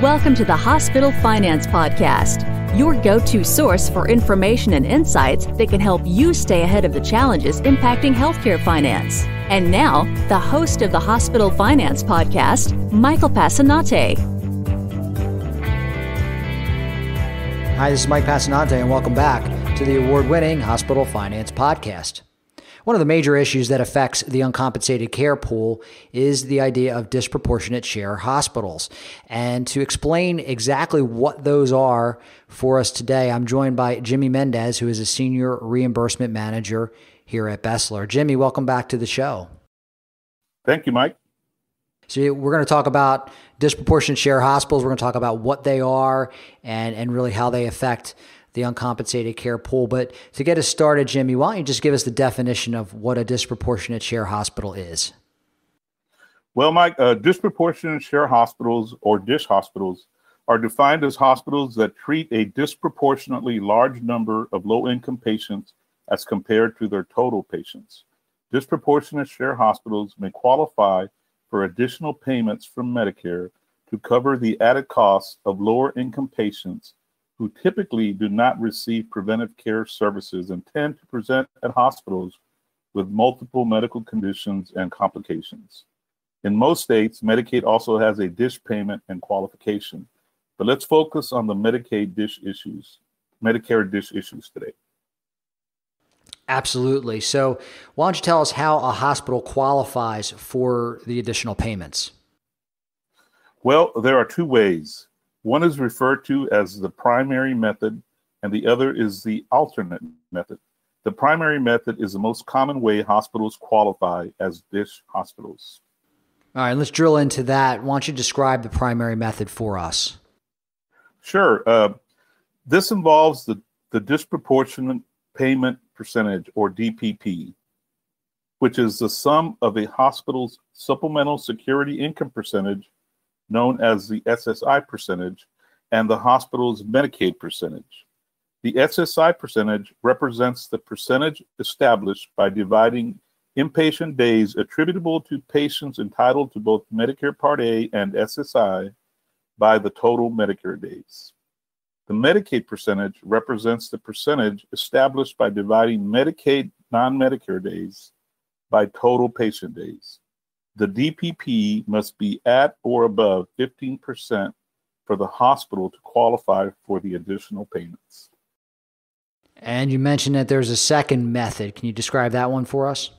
Welcome to the Hospital Finance Podcast, your go-to source for information and insights that can help you stay ahead of the challenges impacting healthcare finance. And now, the host of the Hospital Finance Podcast, Michael Passanante. Hi, this is Mike Passanante, and welcome back to the award-winning Hospital Finance Podcast. One of the major issues that affects the uncompensated care pool is the idea of disproportionate share hospitals. And to explain exactly what those are for us today, I'm joined by Jimmy Mendez, who is a Senior Reimbursement Manager here at BESLER. Jimmy, welcome back to the show. Thank you, Mike. So we're going to talk about disproportionate share hospitals. We're going to talk about what they are and really how they affect the uncompensated care pool. But to get us started, Jimmy, why don't you just give us the definition of what a disproportionate share hospital is? Well, Mike, disproportionate share hospitals, or DSH hospitals, are defined as hospitals that treat a disproportionately large number of low-income patients as compared to their total patients. Disproportionate share hospitals may qualify for additional payments from Medicare to cover the added costs of lower-income patients who typically do not receive preventive care services and tend to present at hospitals with multiple medical conditions and complications. In most states, Medicaid also has a DSH payment and qualification, but let's focus on the Medicare DSH issues today. Absolutely. So why don't you tell us how a hospital qualifies for the additional payments? Well, there are two ways. One is referred to as the primary method, and the other is the alternate method. The primary method is the most common way hospitals qualify as DSH hospitals. All right, let's drill into that. Why don't you describe the primary method for us? Sure. This involves the disproportionate payment percentage, or DPP, which is the sum of a hospital's supplemental security income percentage, known as the SSI percentage, and the hospital's Medicaid percentage. The SSI percentage represents the percentage established by dividing inpatient days attributable to patients entitled to both Medicare Part A and SSI by the total Medicare days. The Medicaid percentage represents the percentage established by dividing Medicaid non-Medicare days by total patient days. The DPP must be at or above 15% for the hospital to qualify for the additional payments. And you mentioned that there's a second method. Can you describe that one for us?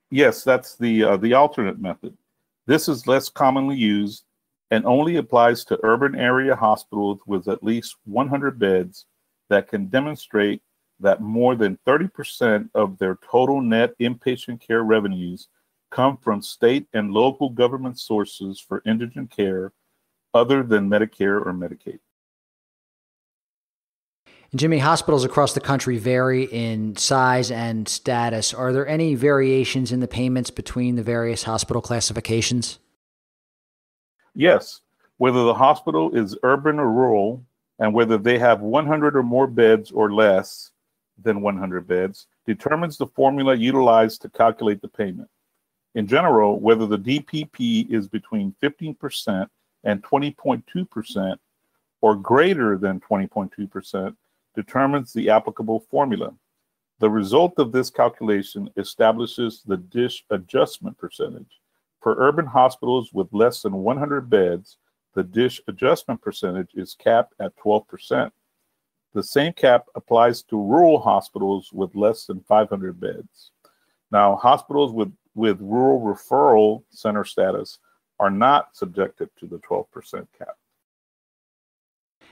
Yes, that's the alternate method. This is less commonly used and only applies to urban area hospitals with at least 100 beds that can demonstrate that more than 30% of their total net inpatient care revenues come from state and local government sources for indigent care other than Medicare or Medicaid. And Jimmy, hospitals across the country vary in size and status. Are there any variations in the payments between the various hospital classifications? Yes, whether the hospital is urban or rural, and whether they have 100 or more beds or less than 100 beds, determines the formula utilized to calculate the payment. In general, whether the DPP is between 15% and 20.2% or greater than 20.2% determines the applicable formula. The result of this calculation establishes the DSH adjustment percentage. For urban hospitals with less than 100 beds, the DSH adjustment percentage is capped at 12%. The same cap applies to rural hospitals with less than 500 beds. Now, hospitals with rural referral center status are not subjected to the 12% cap.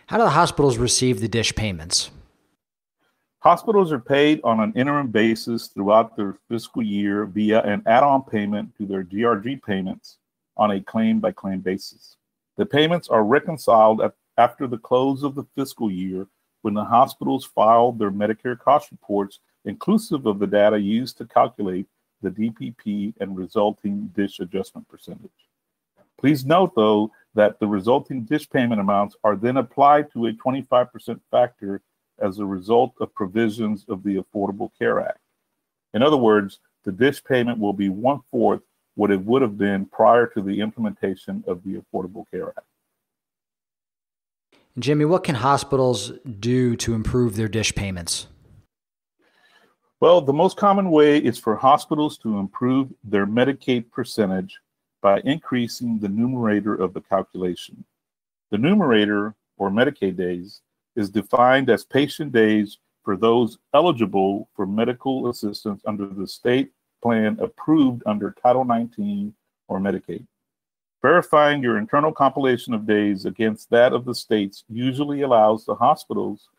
How do the hospitals receive the DSH payments? Hospitals are paid on an interim basis throughout their fiscal year via an add-on payment to their DRG payments on a claim-by-claim basis. The payments are reconciled after the close of the fiscal year when the hospitals file their Medicare cost reports, inclusive of the data used to calculate the DPP and resulting DSH adjustment percentage. Please note, though, that the resulting DSH payment amounts are then applied to a 25% factor as a result of provisions of the Affordable Care Act. In other words, the DSH payment will be 1/4 what it would have been prior to the implementation of the Affordable Care Act. Jimmy, what can hospitals do to improve their DSH payments? Well, the most common way is for hospitals to improve their Medicaid percentage by increasing the numerator of the calculation. The numerator, or Medicaid days, is defined as patient days for those eligible for medical assistance under the state plan approved under Title 19 or Medicaid. Verifying your internal compilation of days against that of the states usually allows the hospitals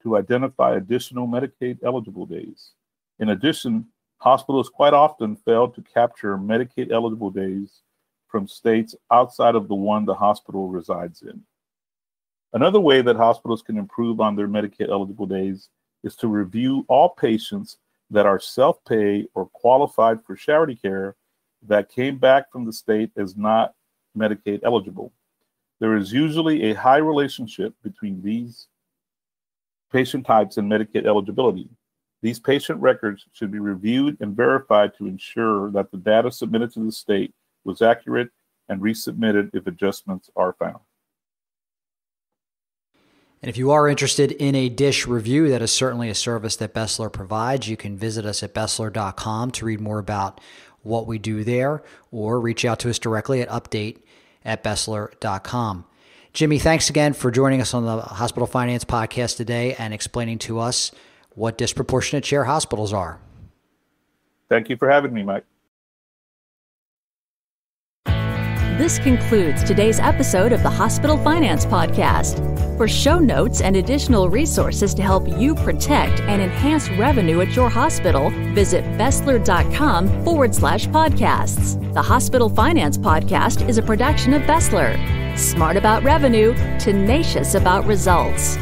to identify additional Medicaid eligible days. In addition, hospitals quite often fail to capture Medicaid eligible days from states outside of the one the hospital resides in. Another way that hospitals can improve on their Medicaid eligible days is to review all patients that are self-pay or qualified for charity care that came back from the state as not Medicaid eligible. There is usually a high relationship between these patient types and Medicaid eligibility. These patient records should be reviewed and verified to ensure that the data submitted to the state was accurate and resubmitted if adjustments are found. And if you are interested in a DSH review, that is certainly a service that BESLER provides. You can visit us at BESLER.com to read more about what we do there, or reach out to us directly at update@BESLER.com. Jimmy, thanks again for joining us on the Hospital Finance Podcast today and explaining to us what disproportionate share hospitals are. Thank you for having me, Mike. This concludes today's episode of the Hospital Finance Podcast. For show notes and additional resources to help you protect and enhance revenue at your hospital, visit BESLER.com/podcasts. The Hospital Finance Podcast is a production of BESLER. Smart about revenue, tenacious about results.